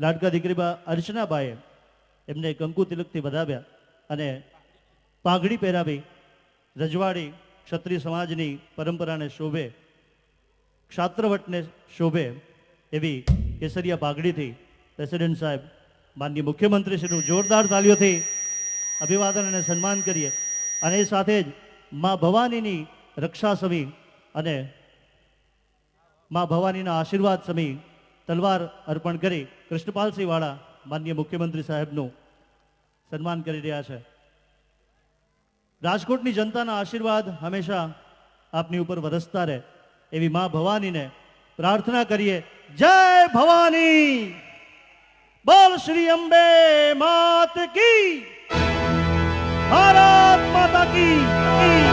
લાડકા દીકરીબા અર્ચનાબાએ એમને કંકુ તિલકથી વધાવ્યા અને પાઘડી પહેરાવી રજવાડી ક્ષત્રિય સમાજની પરંપરાને શોભે, ક્ષાત્રવટને શોભે એવી કેસરિયા પાઘડીથી પ્રેસિડેન્ટ સાહેબ માનનીય મુખ્યમંત્રીશ્રીનું જોરદાર તાલીઓથી અભિવાદન અને સન્માન કરીએ. અને એ સાથે જ મા ભવાનીની રક્ષા સમી અને મા ભવાનીના આશીર્વાદ સમી તલવાર અર્પણ કરી કૃષ્ણપાલસિંહ વાળા માનનીય મુખ્યમંત્રી સાહેબનું સન્માન કરી રહ્યા છે. રાજકોટની જનતાના આશીર્વાદ હંમેશા આપની ઉપર વરસતા રહે એવી મા ભવાનીને પ્રાર્થના કરીએ. જય ભવાની, બોલ શ્રી અંબે માત કી, ભારત માતા કી.